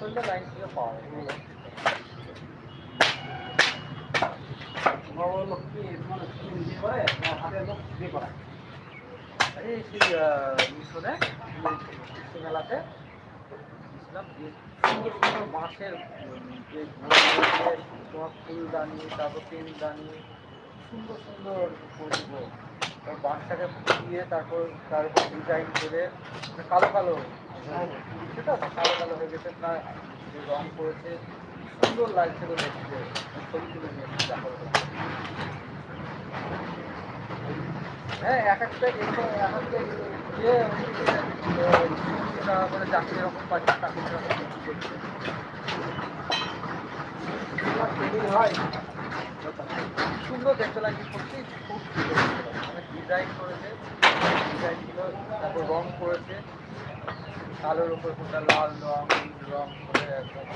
করলে লাইন থেকে পাওয়া যায়। লোক কি মানে বিয়ে করে হাতের লোক বিয়ে করায় এই সেই মিশরে মেলাতে সুন্দর সুন্দর বাঁশের যে তোমার ফুলদানি, তারপর পেনদানি, সুন্দর সুন্দর করব বাঁশটাকে ফুটিয়ে তারপর তার উপর ডিজাইন করে কালো কালো সেটা কালো কালো হয়ে গেছে, না যে রং করেছে সুন্দর লাগছে তো দেখতে, ছবি তুলে নিয়েছি দেখো। হ্যাঁ, এক একটা ইয়ে মানে যাকে এরকম পাচ্ছে তাকে হয় সুন্দর দেখতে লাগে, সত্যি খুব সুন্দর মানে ডিজাইন করেছে, ডিজাইনগুলো তারপর রং করেছে কালোর উপর কোনটা লাল রং, নীল রং করে একদম